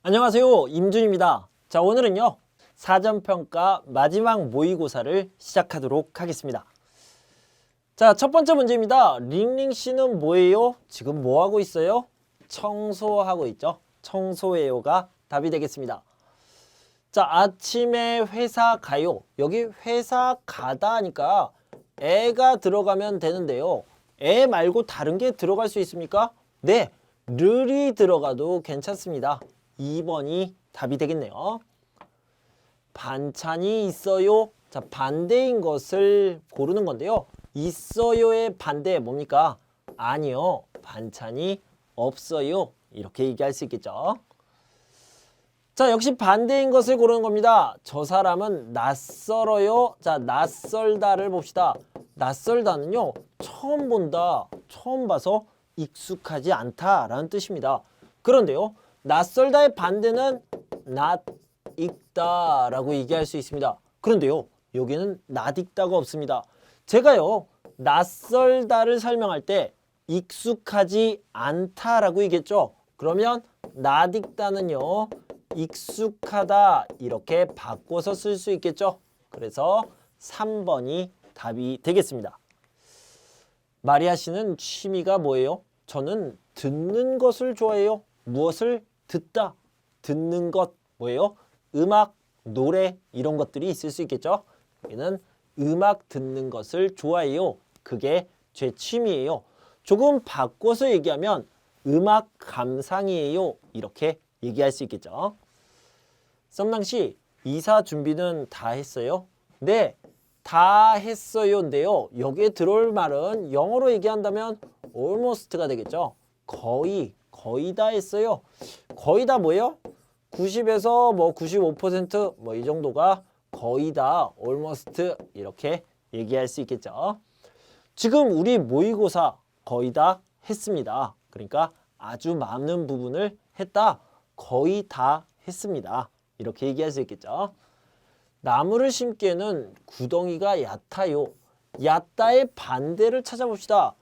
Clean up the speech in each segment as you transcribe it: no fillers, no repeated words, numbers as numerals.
안녕하세요, 임준입니다. 자, 오늘은요 사전평가 마지막 모의고사를 시작하도록 하겠습니다. 자, 첫 번째 문제입니다. 링링 씨는 뭐예요? 지금 뭐 하고 있어요? 청소하고 있죠. 청소해요가 답이 되겠습니다. 자, 아침에 회사 가요. 여기 회사 가다 하니까 애가 들어가면 되는데요. 애 말고 다른 게 들어갈 수 있습니까? 네, 르이 들어가도 괜찮습니다. 2번이 답이 되겠네요. 반찬이 있어요. 자, 반대인 것을 고르는 건데요. 있어요의 반대 뭡니까? 아니요, 반찬이 없어요. 이렇게 얘기할 수 있겠죠. 자, 역시 반대인 것을 고르는 겁니다. 저 사람은 낯설어요. 자, 낯설다를 봅시다. 낯설다는요, 처음 본다, 처음 봐서 익숙하지 않다라는 뜻입니다. 그런데요, 낯설다의 반대는 낯익다라고 얘기할 수 있습니다. 그런데요, 여기는 낯익다가 없습니다. 제가요, 낯설다를 설명할 때 익숙하지 않다라고 얘기했죠. 그러면 낯익다는요, 익숙하다 이렇게 바꿔서 쓸 수 있겠죠. 그래서 3번이 답이 되겠습니다. 마리아 씨는 취미가 뭐예요? 저는 듣는 것을 좋아해요. 무엇을 듣다, 듣는 것 뭐예요? 음악, 노래 이런 것들이 있을 수 있겠죠. 여기는 음악 듣는 것을 좋아해요. 그게 제 취미예요. 조금 바꿔서 얘기하면 음악 감상이에요. 이렇게 얘기할 수 있겠죠. 썸낭 씨, 이사 준비는 다 했어요? 네, 다 했어요인데요. 여기에 들어올 말은 영어로 얘기한다면 almost가 되겠죠. 거의 다 했어요. 거의 다 뭐예요? 90에서 뭐 95% 뭐 이 정도가 거의 다 almost 이렇게 얘기할 수 있겠죠. 지금 우리 모의고사 거의 다 했습니다. 그러니까 아주 많은 부분을 했다. 거의 다 했습니다. 이렇게 얘기할 수 있겠죠. 나무를 심기에는 구덩이가 얕아요. 얕다의 반대를 찾아봅시다.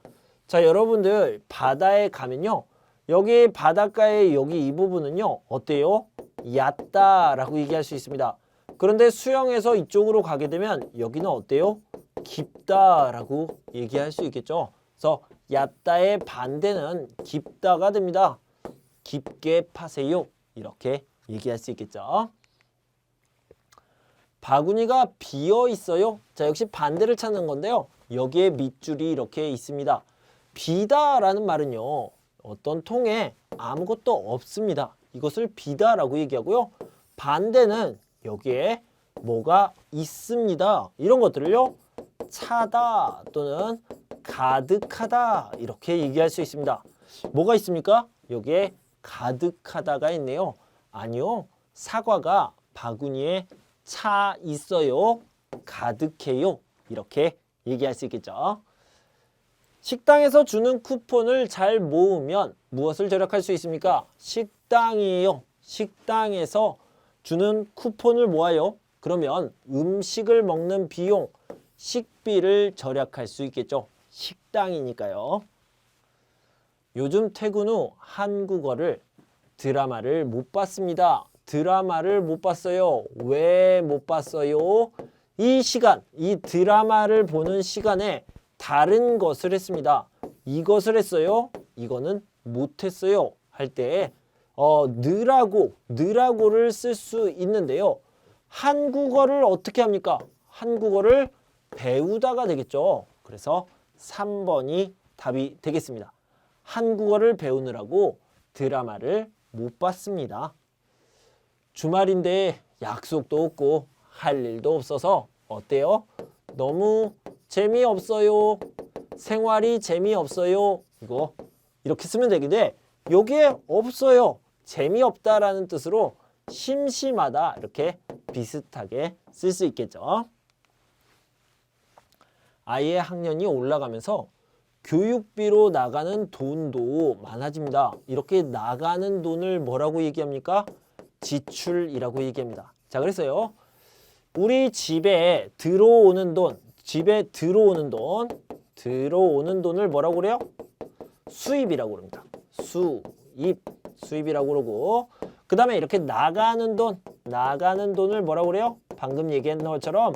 자, 여러분들 바다에 가면요. 여기 바닷가의 여기 이 부분은요. 어때요? 얕다라고 얘기할 수 있습니다. 그런데 수영해서 이쪽으로 가게 되면 여기는 어때요? 깊다라고 얘기할 수 있겠죠. 그래서 얕다의 반대는 깊다가 됩니다. 깊게 파세요. 이렇게 얘기할 수 있겠죠. 바구니가 비어 있어요. 자, 역시 반대를 찾는 건데요. 여기에 밑줄이 이렇게 있습니다. 비다라는 말은요. 어떤 통에 아무것도 없습니다. 이것을 비다라고 얘기하고요. 반대는 여기에 뭐가 있습니다. 이런 것들을요. 차다 또는 가득하다 이렇게 얘기할 수 있습니다. 뭐가 있습니까? 여기에 가득하다가 있네요. 아니요. 사과가 바구니에 차 있어요. 가득해요. 이렇게 얘기할 수 있겠죠. 식당에서 주는 쿠폰을 잘 모으면 무엇을 절약할 수 있습니까? 식당이에요. 식당에서 주는 쿠폰을 모아요. 그러면 음식을 먹는 비용, 식비를 절약할 수 있겠죠. 식당이니까요. 요즘 퇴근 후 한국어를 드라마를 못 봤습니다. 드라마를 못 봤어요. 왜 못 봤어요? 이 시간, 이 드라마를 보는 시간에 다른 것을 했습니다. 이것을 했어요. 이거는 못했어요. 할 때 느라고를 쓸 수 있는데요. 한국어를 어떻게 합니까? 한국어를 배우다가 되겠죠. 그래서 3번이 답이 되겠습니다. 한국어를 배우느라고 드라마를 못 봤습니다. 주말인데 약속도 없고 할 일도 없어서 어때요? 너무 재미없어요. 생활이 재미없어요. 이거 이렇게 쓰면 되는데 여기에 없어요. 재미없다라는 뜻으로 심심하다 이렇게 비슷하게 쓸 수 있겠죠. 아이의 학년이 올라가면서 교육비로 나가는 돈도 많아집니다. 이렇게 나가는 돈을 뭐라고 얘기합니까? 지출이라고 얘기합니다. 자, 그래서요. 우리 집에 들어오는 돈, 들어오는 돈을 뭐라고 그래요? 수입이라고 그럽니다. 수입이라고 그러고 그 다음에 이렇게 나가는 돈을 뭐라고 그래요? 방금 얘기했던 것처럼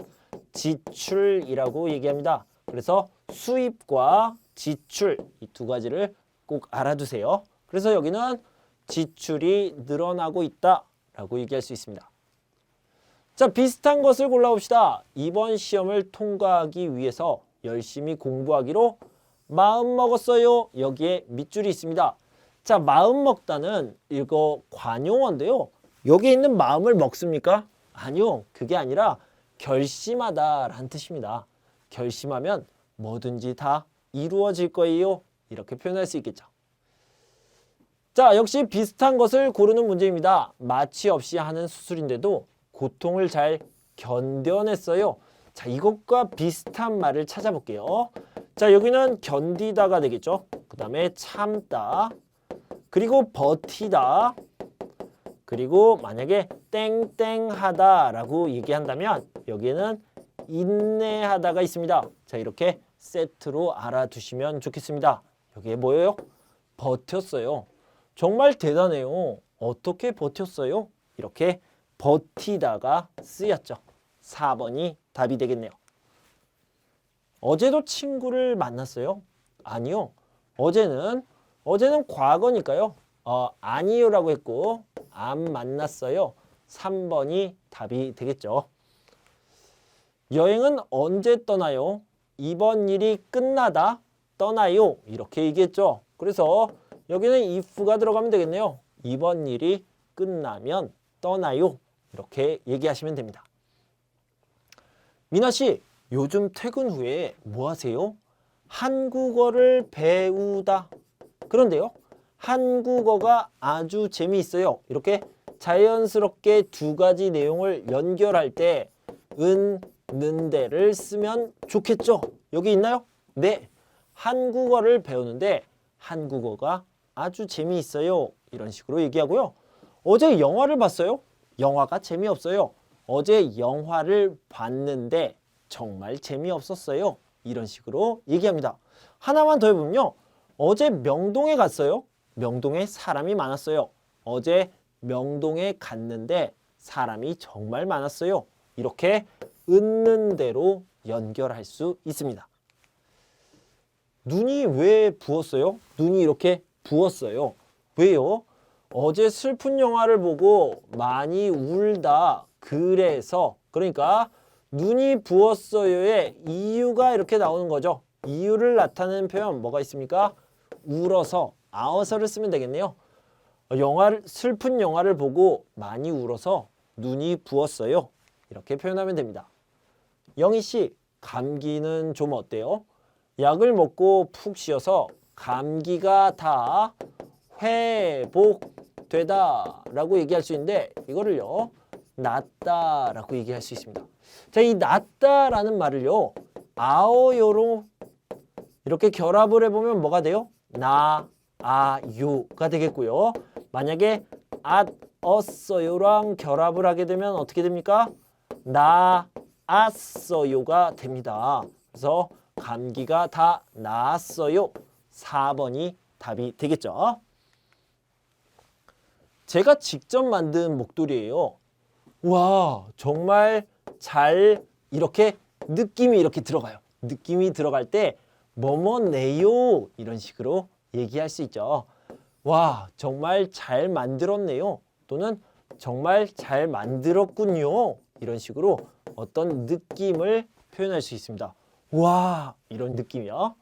지출이라고 얘기합니다. 그래서 수입과 지출 이 두 가지를 꼭 알아두세요. 그래서 여기는 지출이 늘어나고 있다라고 얘기할 수 있습니다. 자, 비슷한 것을 골라봅시다. 이번 시험을 통과하기 위해서 열심히 공부하기로 마음먹었어요. 여기에 밑줄이 있습니다. 자, 마음먹다는 이거 관용어인데요. 여기 있는 마음을 먹습니까? 아니요. 그게 아니라 결심하다라는 뜻입니다. 결심하면 뭐든지 다 이루어질 거예요. 이렇게 표현할 수 있겠죠. 자, 역시 비슷한 것을 고르는 문제입니다. 마취 없이 하는 수술인데도 고통을 잘 견뎌냈어요. 자, 이것과 비슷한 말을 찾아볼게요. 자, 여기는 견디다가 되겠죠. 그 다음에 참다, 그리고 버티다, 그리고 만약에 땡땡하다라고 얘기한다면 여기에는 인내하다가 있습니다. 자, 이렇게 세트로 알아두시면 좋겠습니다. 여기에 뭐예요? 버텼어요. 정말 대단해요. 어떻게 버텼어요? 이렇게 버티다가 쓰였죠. 4번이 답이 되겠네요. 어제도 친구를 만났어요? 아니요. 어제는 과거니까요. 아니요라고 했고 안 만났어요. 3번이 답이 되겠죠. 여행은 언제 떠나요? 이번 일이 끝나다 떠나요. 이렇게 얘기했죠. 그래서 여기는 if가 들어가면 되겠네요. 이번 일이 끝나면 떠나요. 이렇게 얘기하시면 됩니다. 미나 씨, 요즘 퇴근 후에 뭐 하세요? 한국어를 배우다. 그런데요, 한국어가 아주 재미있어요. 이렇게 자연스럽게 두 가지 내용을 연결할 때 는데를 쓰면 좋겠죠? 여기 있나요? 네. 한국어를 배우는데 한국어가 아주 재미있어요. 이런 식으로 얘기하고요. 어제 영화를 봤어요? 영화가 재미없어요. 어제 영화를 봤는데 정말 재미없었어요. 이런 식으로 얘기합니다. 하나만 더 해보면요. 어제 명동에 갔어요. 명동에 사람이 많았어요. 어제 명동에 갔는데 사람이 정말 많았어요. 이렇게 있는 대로 연결할 수 있습니다. 눈이 왜 부었어요? 눈이 이렇게 부었어요. 왜요? 어제 슬픈 영화를 보고 많이 울다. 그래서 그러니까 눈이 부었어요의 이유가 이렇게 나오는 거죠. 이유를 나타내는 표현 뭐가 있습니까? 울어서, 아어서를 쓰면 되겠네요. 슬픈 영화를 보고 많이 울어서 눈이 부었어요. 이렇게 표현하면 됩니다. 영희 씨, 감기는 좀 어때요? 약을 먹고 푹 쉬어서 감기가 다 회복되다 라고 얘기할 수 있는데 이거를요, 낫다 라고 얘기할 수 있습니다. 자, 이 낫다 라는 말을요, 아어요로 이렇게 결합을 해보면 뭐가 돼요? 나, 아, 요가 되겠고요. 만약에 앗었어요랑 결합을 하게 되면 어떻게 됩니까? 나았어요가 됩니다. 그래서 감기가 다 나았어요. 4번이 답이 되겠죠. 제가 직접 만든 목도리예요. 와, 정말 잘 이렇게 느낌이 이렇게 들어가요. 느낌이 들어갈 때 뭐뭐네요 이런 식으로 얘기할 수 있죠. 와, 정말 잘 만들었네요. 또는 정말 잘 만들었군요. 이런 식으로 어떤 느낌을 표현할 수 있습니다. 와, 이런 느낌이요.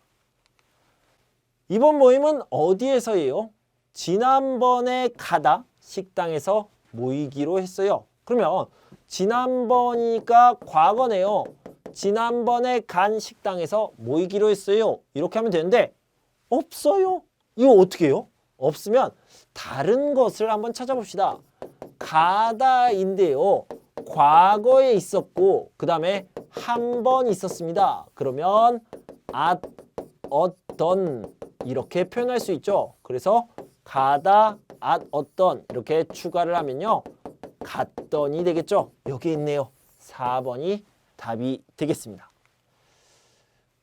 이번 모임은 어디에서예요? 지난번에 가다 식당에서 모이기로 했어요. 그러면 지난번이니까 과거네요. 지난번에 간 식당에서 모이기로 했어요. 이렇게 하면 되는데 없어요. 이거 어떻게 해요? 없으면 다른 것을 한번 찾아봅시다. 가다인데요. 과거에 있었고 그 다음에 한 번 있었습니다. 그러면 어떤 이렇게 표현할 수 있죠. 그래서 가다, 어떤 이렇게 추가를 하면요. 갔더니 되겠죠. 여기 있네요. 4번이 답이 되겠습니다.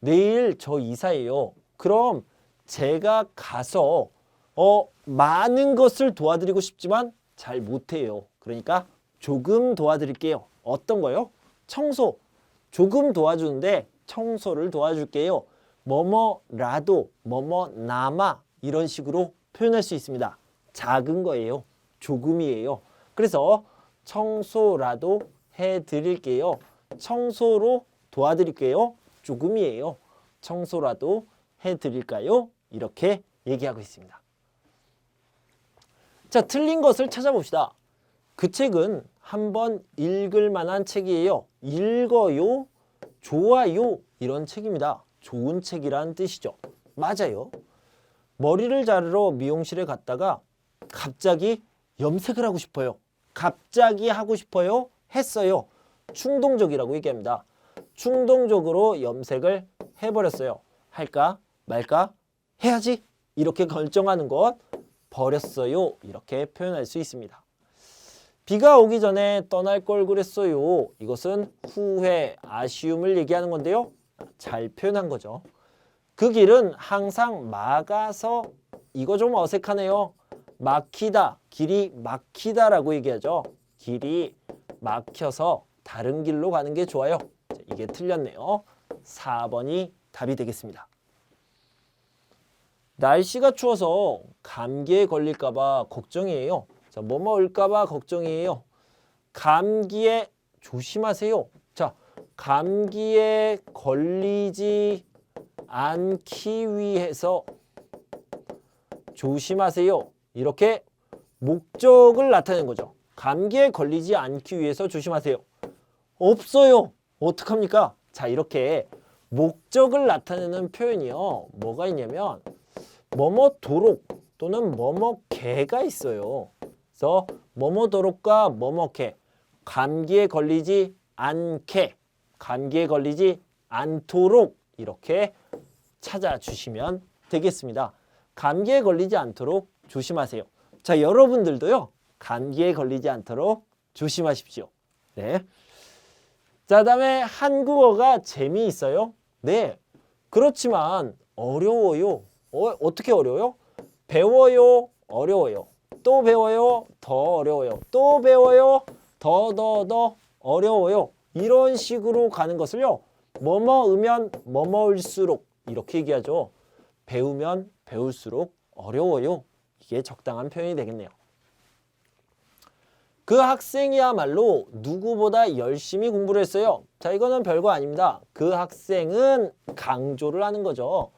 내일 저 이사예요. 그럼 제가 가서 많은 것을 도와드리고 싶지만 잘 못해요. 그러니까 조금 도와드릴게요. 어떤 거요? 청소. 조금 도와주는데 청소를 도와줄게요. 뭐뭐라도, 뭐뭐나마 이런 식으로 표현할 수 있습니다. 작은 거예요. 조금이에요. 그래서 청소라도 해드릴게요. 청소로 도와드릴게요. 조금이에요. 청소라도 해드릴까요? 이렇게 얘기하고 있습니다. 자, 틀린 것을 찾아봅시다. 그 책은 한번 읽을 만한 책이에요. 읽어요, 좋아요 이런 책입니다. 좋은 책이란 뜻이죠. 맞아요. 머리를 자르러 미용실에 갔다가 갑자기 염색을 하고 싶어요. 갑자기 하고 싶어요. 했어요. 충동적이라고 얘기합니다. 충동적으로 염색을 해버렸어요. 할까 말까 해야지 이렇게 결정하는 것 버렸어요. 이렇게 표현할 수 있습니다. 비가 오기 전에 떠날 걸 그랬어요. 이것은 후회, 아쉬움을 얘기하는 건데요. 잘 표현한 거죠. 그 길은 항상 막아서 이거 좀 어색하네요. 막히다, 길이 막히다라고 얘기하죠. 길이 막혀서 다른 길로 가는 게 좋아요. 이게 틀렸네요. 4번이 답이 되겠습니다. 날씨가 추워서 감기에 걸릴까 봐 걱정이에요. 자, 뭐 먹을까 봐 걱정이에요. 감기에 조심하세요. 자, 감기에 걸리지 않기 위해서 조심하세요. 이렇게 목적을 나타내는 거죠. 감기에 걸리지 않기 위해서 조심하세요. 없어요. 어떡합니까? 자, 이렇게 목적을 나타내는 표현이요. 뭐가 있냐면 뭐뭐도록 또는 뭐뭐개가 있어요. 그래서 뭐뭐도록과 뭐뭐개, 감기에 걸리지 않게, 감기에 걸리지 않도록 이렇게 찾아주시면 되겠습니다. 감기에 걸리지 않도록 조심하세요. 자, 여러분들도요. 감기에 걸리지 않도록 조심하십시오. 네. 자, 다음에 한국어가 재미있어요? 네. 그렇지만 어려워요. 어떻게 어려워요? 배워요, 어려워요. 또 배워요, 더 어려워요. 또 배워요, 더 어려워요. 이런 식으로 가는 것을요. 뭐뭐으면 뭐뭐일수록 이렇게 얘기하죠. 배우면 배울수록 어려워요. 이게 적당한 표현이 되겠네요. 그 학생이야말로 누구보다 열심히 공부를 했어요. 자, 이거는 별거 아닙니다. 그 학생은 강조를 하는 거죠.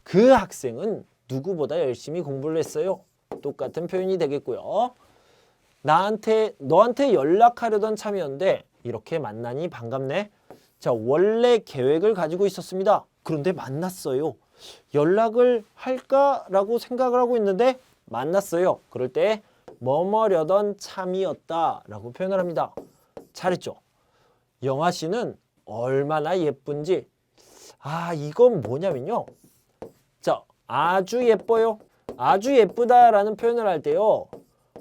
그 학생은 누구보다 열심히 공부를 했어요. 똑같은 표현이 되겠고요. 너한테 연락하려던 참이었는데 이렇게 만나니 반갑네. 자, 원래 계획을 가지고 있었습니다. 그런데 만났어요. 연락을 할까라고 생각을 하고 있는데 만났어요. 그럴 때 뭐뭐려던 참이었다 라고 표현을 합니다. 잘했죠? 영아 씨는 얼마나 예쁜지. 이건 뭐냐면요. 자, 아주 예뻐요. 아주 예쁘다라는 표현을 할 때요.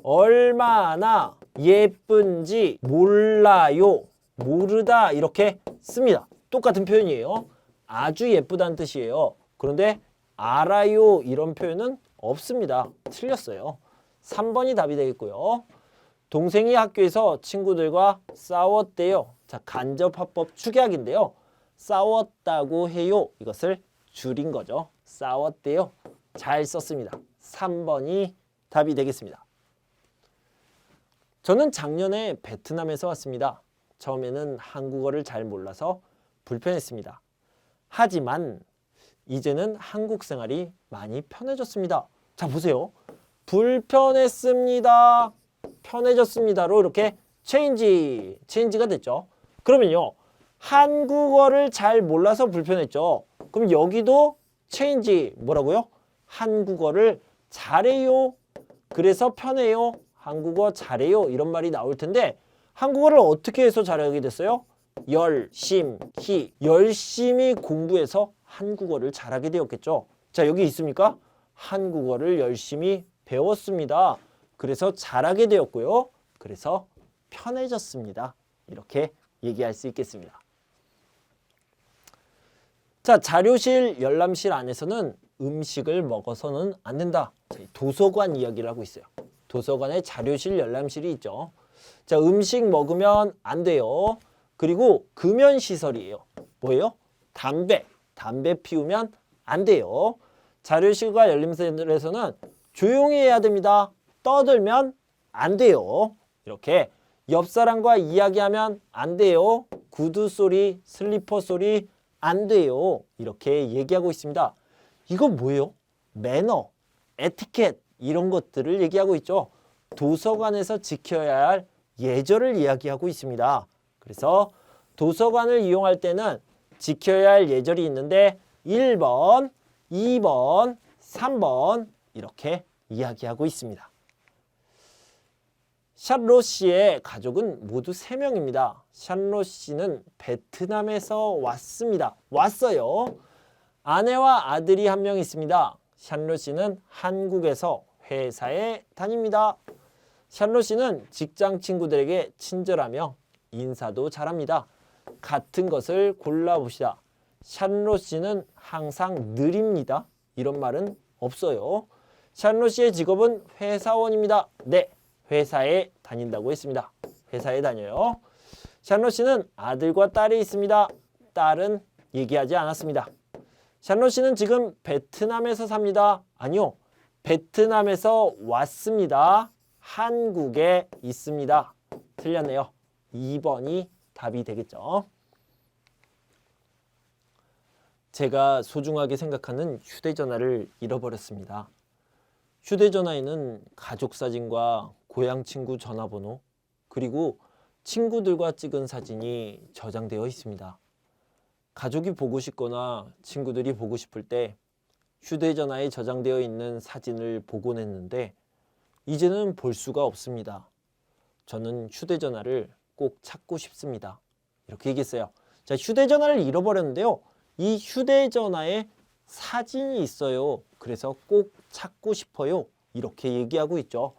얼마나 예쁜지 몰라요. 모르다 이렇게 씁니다. 똑같은 표현이에요. 아주 예쁘다는 뜻이에요. 그런데 알아요 이런 표현은 없습니다. 틀렸어요. 3번이 답이 되겠고요. 동생이 학교에서 친구들과 싸웠대요. 자, 간접화법 축약인데요. 싸웠다고 해요. 이것을 줄인 거죠. 싸웠대요. 잘 썼습니다. 3번이 답이 되겠습니다. 저는 작년에 베트남에서 왔습니다. 처음에는 한국어를 잘 몰라서 불편했습니다. 하지만 이제는 한국 생활이 많이 편해졌습니다. 자, 보세요. 불편했습니다. 편해졌습니다로 이렇게 체인지가 됐죠. 그러면요. 한국어를 잘 몰라서 불편했죠. 그럼 여기도 체인지 뭐라고요? 한국어를 잘해요. 그래서 편해요. 한국어 잘해요. 이런 말이 나올 텐데 한국어를 어떻게 해서 잘하게 됐어요? 열심히 공부해서 한국어를 잘하게 되었겠죠. 자, 여기 있습니까? 한국어를 열심히 배웠습니다. 그래서 잘하게 되었고요. 그래서 편해졌습니다. 이렇게 얘기할 수 있겠습니다. 자, 자료실, 열람실 안에서는 음식을 먹어서는 안 된다. 도서관 이야기를 하고 있어요. 도서관에 자료실, 열람실이 있죠. 자, 음식 먹으면 안 돼요. 그리고 금연시설이에요. 뭐예요? 담배 피우면 안 돼요. 자료실과 열림실에서는 조용히 해야 됩니다. 떠들면 안 돼요. 이렇게 옆 사람과 이야기하면 안 돼요. 구두 소리, 슬리퍼 소리 안 돼요. 이렇게 얘기하고 있습니다. 이건 뭐예요? 매너, 에티켓 이런 것들을 얘기하고 있죠. 도서관에서 지켜야 할 예절을 이야기하고 있습니다. 그래서 도서관을 이용할 때는 지켜야 할 예절이 있는데 1번, 2번, 3번 이렇게 이야기하고 있습니다. 샬롯 씨의 가족은 모두 3명입니다. 샬롯 씨는 베트남에서 왔어요. 아내와 아들이 1명 있습니다. 샬롯 씨는 한국에서 회사에 다닙니다. 샬롯 씨는 직장 친구들에게 친절하며 인사도 잘합니다. 같은 것을 골라봅시다. 샬롯 씨는 항상 느립니다. 이런 말은 없어요. 샬롯 씨의 직업은 회사원입니다. 네, 회사에 다닌다고 했습니다. 회사에 다녀요. 샬롯 씨는 아들과 딸이 있습니다. 딸은 얘기하지 않았습니다. 샬롯 씨는 지금 베트남에서 삽니다. 아니요, 베트남에서 왔습니다. 한국에 있습니다. 틀렸네요. 2번이 답이 되겠죠. 제가 소중하게 생각하는 휴대전화를 잃어버렸습니다. 휴대전화에는 가족 사진과 고향 친구 전화번호 그리고 친구들과 찍은 사진이 저장되어 있습니다. 가족이 보고 싶거나 친구들이 보고 싶을 때 휴대전화에 저장되어 있는 사진을 보곤 했는데 이제는 볼 수가 없습니다. 저는 휴대전화를 꼭 찾고 싶습니다. 이렇게 얘기했어요. 자, 휴대전화를 잃어버렸는데요. 이 휴대전화에 사진이 있어요. 그래서 꼭 찾고 싶어요. 이렇게 얘기하고 있죠.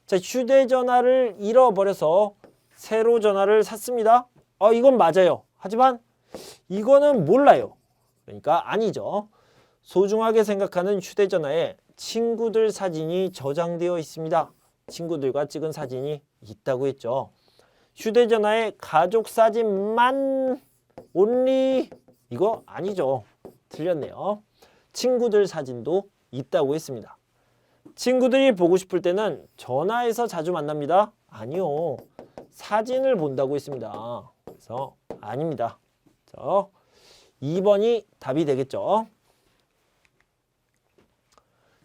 자, 휴대전화를 잃어버려서 새로 전화를 샀습니다. 이건 맞아요. 하지만 이거는 몰라요. 그러니까 아니죠. 소중하게 생각하는 휴대전화에 친구들 사진이 저장되어 있습니다. 친구들과 찍은 사진이 있다고 했죠. 휴대전화에 가족 사진만 only 이거 아니죠. 틀렸네요. 친구들 사진도 있다고 했습니다. 친구들이 보고 싶을 때는 전화해서 자주 만납니다. 아니요. 사진을 본다고 했습니다. 그래서 아닙니다. 자, 2번이 답이 되겠죠.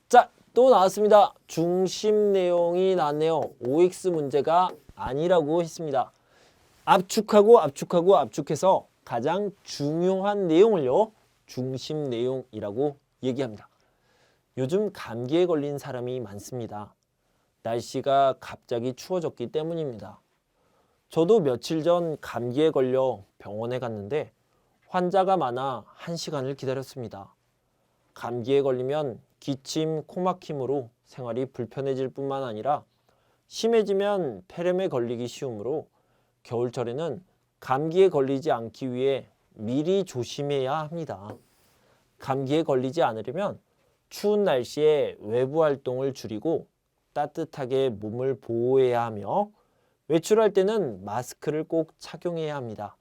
자, 또 나왔습니다. 중심 내용이 나왔네요. OX 문제가 아니라고 했습니다. 압축해서 가장 중요한 내용을요. 중심 내용이라고 얘기합니다. 요즘 감기에 걸린 사람이 많습니다. 날씨가 갑자기 추워졌기 때문입니다. 저도 며칠 전 감기에 걸려 병원에 갔는데 환자가 많아 1시간을 기다렸습니다. 감기에 걸리면 기침, 코막힘으로 생활이 불편해질 뿐만 아니라 심해지면 폐렴에 걸리기 쉬우므로 겨울철에는 감기에 걸리지 않기 위해 미리 조심해야 합니다. 감기에 걸리지 않으려면 추운 날씨에 외부 활동을 줄이고 따뜻하게 몸을 보호해야 하며 외출할 때는 마스크를 꼭 착용해야 합니다.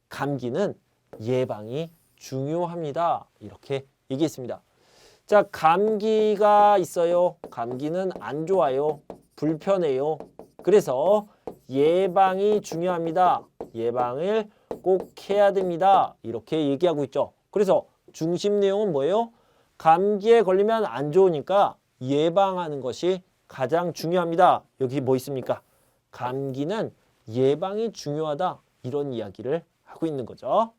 감기는 예방이 중요합니다. 이렇게 얘기했습니다. 자, 감기가 있어요. 감기는 안 좋아요. 불편해요. 그래서 예방이 중요합니다. 예방을 꼭 해야 됩니다. 이렇게 얘기하고 있죠. 그래서 중심 내용은 뭐예요? 감기에 걸리면 안 좋으니까 예방하는 것이 가장 중요합니다. 여기 뭐 있습니까? 감기는 예방이 중요하다. 이런 이야기를 하고 있는 거죠.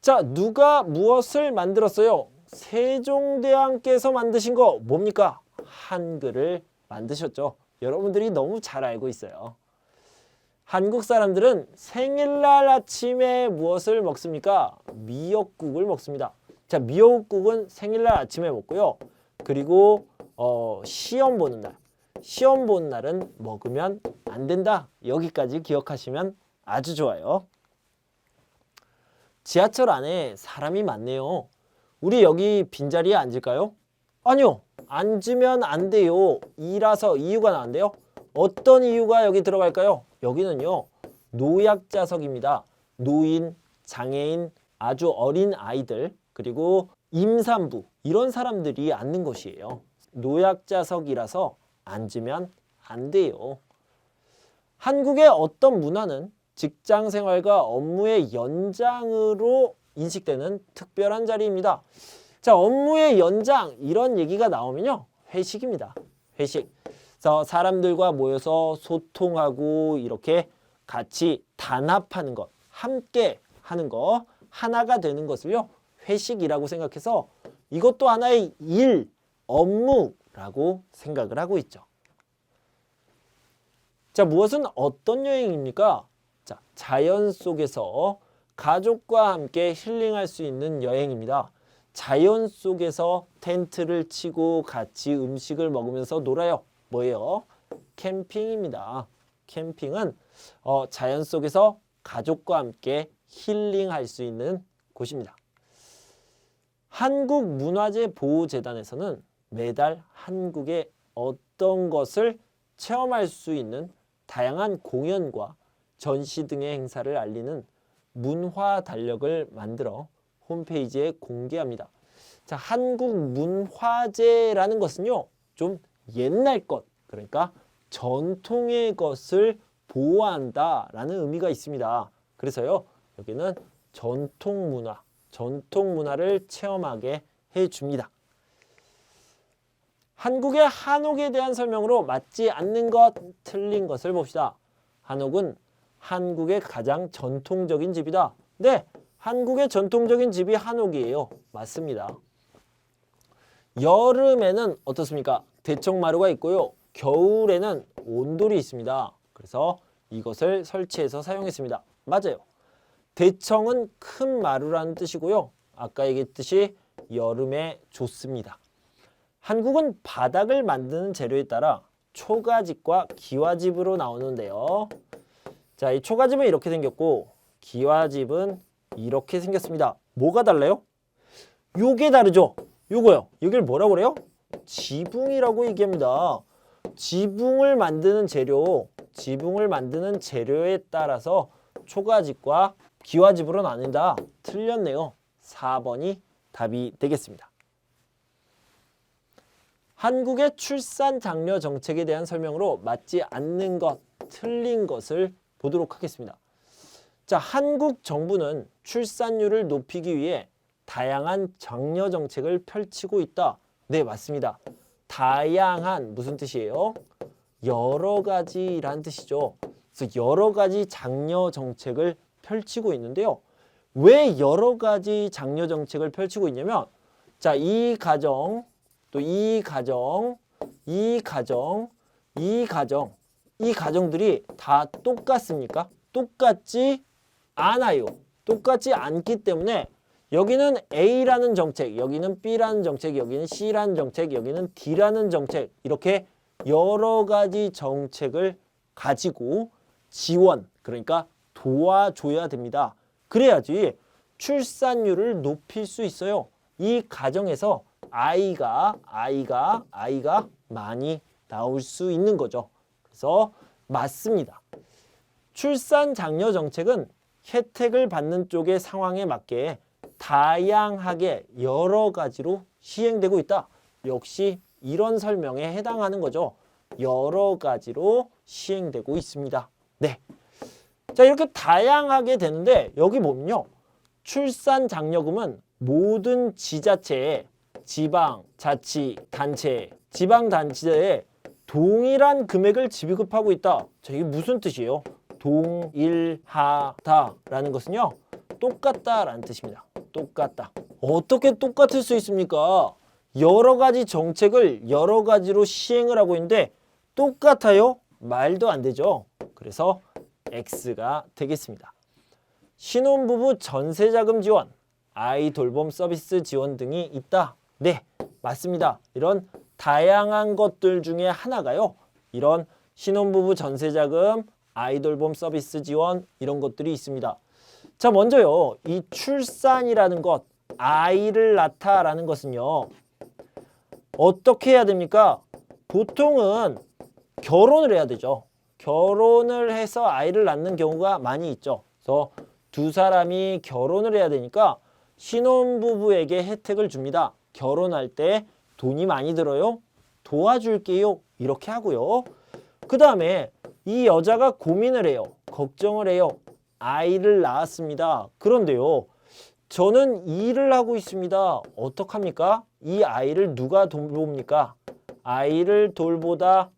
자, 누가 무엇을 만들었어요? 세종대왕께서 만드신 거 뭡니까? 한글을 만드셨죠. 여러분들이 너무 잘 알고 있어요. 한국 사람들은 생일날 아침에 무엇을 먹습니까? 미역국을 먹습니다. 자, 미역국은 생일날 아침에 먹고요. 그리고 시험 보는 날은 먹으면 안 된다. 여기까지 기억하시면 아주 좋아요. 지하철 안에 사람이 많네요. 우리 여기 빈자리에 앉을까요? 아니요. 앉으면 안 돼요. 이라서 이유가 나왔는데요. 어떤 이유가 여기 들어갈까요? 여기는요. 노약자석입니다. 노인, 장애인, 아주 어린 아이들, 그리고 임산부 이런 사람들이 앉는 곳이에요. 노약자석이라서 앉으면 안 돼요. 한국의 어떤 문화는 직장 생활과 업무의 연장으로 인식되는 특별한 자리입니다. 자, 업무의 연장 이런 얘기가 나오면요. 회식입니다. 회식. 그래서 사람들과 모여서 소통하고 이렇게 같이 단합하는 것, 함께 하는 거, 하나가 되는 것을요. 회식이라고 생각해서 이것도 하나의 일, 업무라고 생각을 하고 있죠. 자, 무엇은 어떤 여행입니까? 자, 자연 속에서 가족과 함께 힐링할 수 있는 여행입니다. 자연 속에서 텐트를 치고 같이 음식을 먹으면서 놀아요. 뭐예요? 캠핑입니다. 캠핑은 자연 속에서 가족과 함께 힐링할 수 있는 곳입니다. 한국문화재보호재단에서는 매달 한국의 어떤 것을 체험할 수 있는 다양한 공연과 전시 등의 행사를 알리는 문화 달력을 만들어 홈페이지에 공개합니다. 자, 한국문화재라는 것은요, 좀 옛날 것, 그러니까 전통의 것을 보호한다라는 의미가 있습니다. 그래서요, 여기는 전통문화를 체험하게 해줍니다. 한국의 한옥에 대한 설명으로 맞지 않는 것, 틀린 것을 봅시다. 한옥은 한국의 가장 전통적인 집이다. 네, 한국의 전통적인 집이 한옥이에요. 맞습니다. 여름에는 어떻습니까? 대청마루가 있고요. 겨울에는 온돌이 있습니다. 그래서 이것을 설치해서 사용했습니다. 맞아요. 대청은 큰 마루라는 뜻이고요. 아까 얘기했듯이 여름에 좋습니다. 한국은 바닥을 만드는 재료에 따라 초가집과 기와집으로 나오는데요. 자, 이 초가집은 이렇게 생겼고 기와집은 이렇게 생겼습니다. 뭐가 달라요? 요게 다르죠? 요거요. 여길 뭐라고 그래요? 지붕이라고 얘기합니다. 지붕을 만드는 재료에 따라서 초가집과 기와집으로 나뉜다. 틀렸네요. 4번이 답이 되겠습니다. 한국의 출산 장려 정책에 대한 설명으로 맞지 않는 것, 틀린 것을 보도록 하겠습니다. 자, 한국 정부는 출산율을 높이기 위해 다양한 장려 정책을 펼치고 있다. 네, 맞습니다. 다양한 무슨 뜻이에요? 여러 가지라는 뜻이죠. 그래서 여러 가지 장려 정책을 펼치고 있는데요. 왜 여러 가지 장려 정책을 펼치고 있냐면, 자, 이 가정, 또 이 가정, 이 가정들이 다 똑같습니까? 똑같지 않아요. 똑같지 않기 때문에 여기는 A라는 정책, 여기는 B라는 정책, 여기는 C라는 정책, 여기는 D라는 정책, 이렇게 여러 가지 정책을 가지고 지원, 그러니까 도와줘야 됩니다. 그래야지 출산율을 높일 수 있어요. 이 가정에서 아이가 많이 나올 수 있는 거죠. 그래서 맞습니다. 출산 장려 정책은 혜택을 받는 쪽의 상황에 맞게 다양하게 여러 가지로 시행되고 있다. 역시 이런 설명에 해당하는 거죠. 여러 가지로 시행되고 있습니다. 네. 자, 이렇게 다양하게 되는데 여기 보면요. 출산 장려금은 모든 지자체에 지방자치단체에 동일한 금액을 지급하고 있다. 자, 이게 무슨 뜻이에요? 동일하다라는 것은요. 똑같다라는 뜻입니다. 똑같다. 어떻게 똑같을 수 있습니까? 여러 가지 정책을 여러 가지로 시행을 하고 있는데 똑같아요? 말도 안 되죠. 그래서 X가 되겠습니다. 신혼부부 전세자금 지원, 아이 돌봄 서비스 지원 등이 있다. 네, 맞습니다. 이런 다양한 것들 중에 하나가요. 이런 신혼부부 전세자금, 아이 돌봄 서비스 지원 이런 것들이 있습니다. 자, 먼저요. 이 출산이라는 것, 아이를 낳다라는 것은요. 어떻게 해야 됩니까? 보통은 결혼을 해야 되죠. 결혼을 해서 아이를 낳는 경우가 많이 있죠. 그래서 두 사람이 결혼을 해야 되니까 신혼부부에게 혜택을 줍니다. 결혼할 때 돈이 많이 들어요? 도와줄게요. 이렇게 하고요. 그 다음에 이 여자가 고민을 해요. 걱정을 해요. 아이를 낳았습니다. 그런데요. 저는 일을 하고 있습니다. 어떡합니까? 이 아이를 누가 돌봅니까? 아이를 돌보다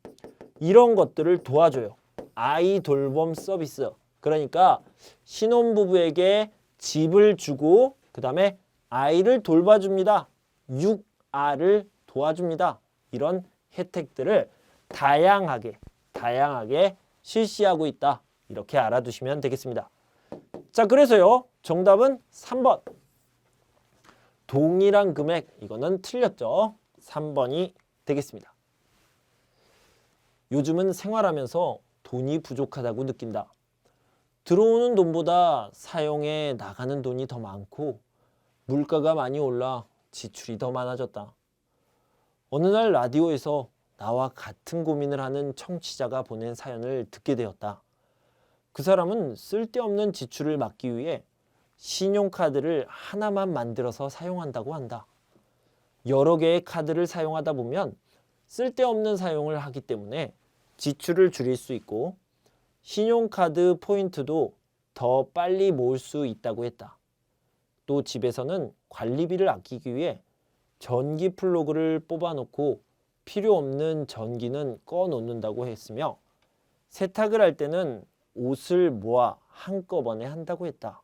이런 것들을 도와줘요. 아이 돌봄 서비스. 그러니까 신혼부부에게 집을 주고 그 다음에 아이를 돌봐줍니다. 육아를 도와줍니다. 이런 혜택들을 다양하게 실시하고 있다. 이렇게 알아두시면 되겠습니다. 자, 그래서요. 정답은 3번. 동일한 금액. 이거는 틀렸죠. 3번이 되겠습니다. 요즘은 생활하면서 돈이 부족하다고 느낀다. 들어오는 돈보다 사용해 나가는 돈이 더 많고 물가가 많이 올라 지출이 더 많아졌다. 어느 날 라디오에서 나와 같은 고민을 하는 청취자가 보낸 사연을 듣게 되었다. 그 사람은 쓸데없는 지출을 막기 위해 신용카드를 하나만 만들어서 사용한다고 한다. 여러 개의 카드를 사용하다 보면 쓸데없는 사용을 하기 때문에 지출을 줄일 수 있고 신용카드 포인트도 더 빨리 모을 수 있다고 했다. 또 집에서는 관리비를 아끼기 위해 전기 플러그를 뽑아놓고 필요 없는 전기는 꺼놓는다고 했으며 세탁을 할 때는 옷을 모아 한꺼번에 한다고 했다.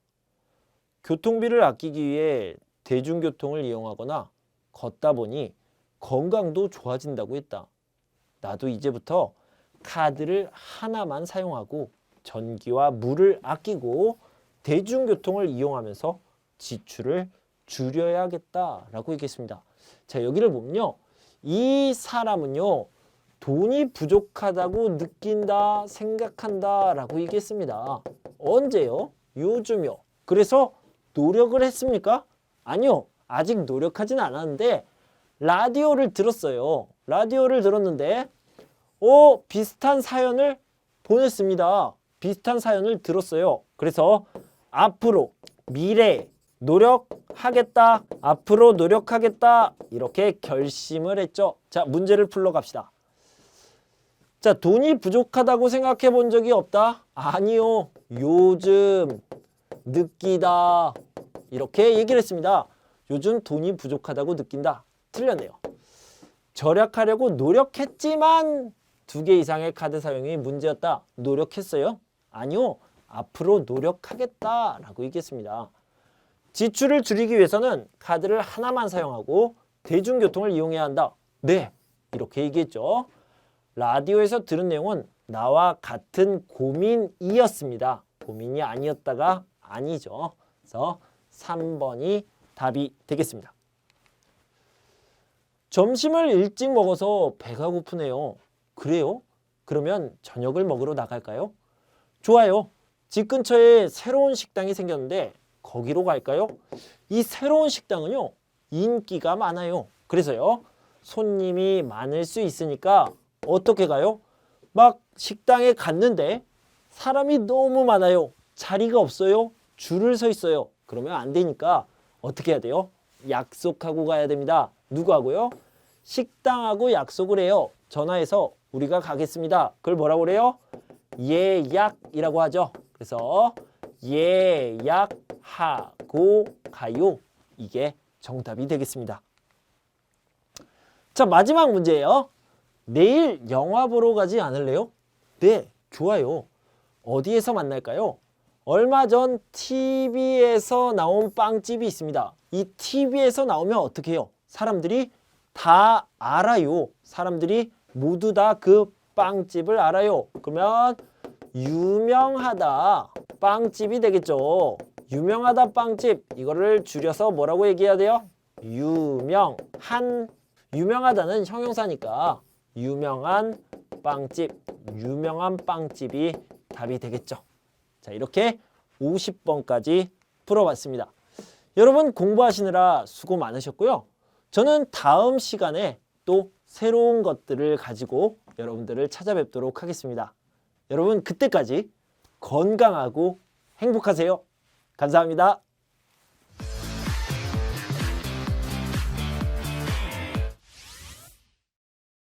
교통비를 아끼기 위해 대중교통을 이용하거나 걷다 보니 건강도 좋아진다고 했다. 나도 이제부터 카드를 하나만 사용하고 전기와 물을 아끼고 대중교통을 이용하면서 지출을 줄여야겠다라고 얘기했습니다. 자, 여기를 보면요. 이 사람은요. 돈이 부족하다고 느낀다, 생각한다 라고 얘기했습니다. 언제요? 요즘요. 그래서 노력을 했습니까? 아니요. 아직 노력하진 않았는데 라디오를 들었어요. 라디오를 들었는데 비슷한 사연을 보냈습니다. 비슷한 사연을 들었어요. 그래서 앞으로 미래에 노력하겠다. 앞으로 노력하겠다. 이렇게 결심을 했죠. 자, 문제를 풀러 갑시다. 자, 돈이 부족하다고 생각해 본 적이 없다? 아니요. 요즘 느끼다. 이렇게 얘기를 했습니다. 요즘 돈이 부족하다고 느낀다. 틀렸네요. 절약하려고 노력했지만 2개 이상의 카드 사용이 문제였다. 노력했어요? 아니요. 앞으로 노력하겠다라고 얘기했습니다. 지출을 줄이기 위해서는 카드를 하나만 사용하고 대중교통을 이용해야 한다. 네. 이렇게 얘기했죠. 라디오에서 들은 내용은 나와 같은 고민이었습니다. 고민이 아니었다가 아니죠. 그래서 3번이 답이 되겠습니다. 점심을 일찍 먹어서 배가 고프네요. 그래요? 그러면 저녁을 먹으러 나갈까요? 좋아요. 집 근처에 새로운 식당이 생겼는데 거기로 갈까요? 이 새로운 식당은요. 인기가 많아요. 그래서요. 손님이 많을 수 있으니까 어떻게 가요? 막 식당에 갔는데 사람이 너무 많아요. 자리가 없어요. 줄을 서 있어요. 그러면 안 되니까 어떻게 해야 돼요? 약속하고 가야 됩니다. 누구하고요? 식당하고 약속을 해요. 전화해서 우리가 가겠습니다. 그걸 뭐라고 그래요? 예약이라고 하죠. 그래서 예약하고 가요. 이게 정답이 되겠습니다. 자, 마지막 문제예요. 내일 영화 보러 가지 않을래요? 네, 좋아요. 어디에서 만날까요? 얼마 전 TV에서 나온 빵집이 있습니다. 이 TV에서 나오면 어떻게 해요? 사람들이 다 알아요. 사람들이 모두 다 그 빵집을 알아요. 그러면 유명하다 빵집이 되겠죠. 유명하다 빵집, 이거를 줄여서 뭐라고 얘기해야 돼요? 유명한. 유명하다는 형용사니까 유명한 빵집, 유명한 빵집이 답이 되겠죠. 자, 이렇게 50번까지 풀어봤습니다. 여러분 공부하시느라 수고 많으셨고요. 저는 다음 시간에 또 새로운 것들을 가지고 여러분들을 찾아뵙도록 하겠습니다. 여러분 그때까지 건강하고 행복하세요. 감사합니다.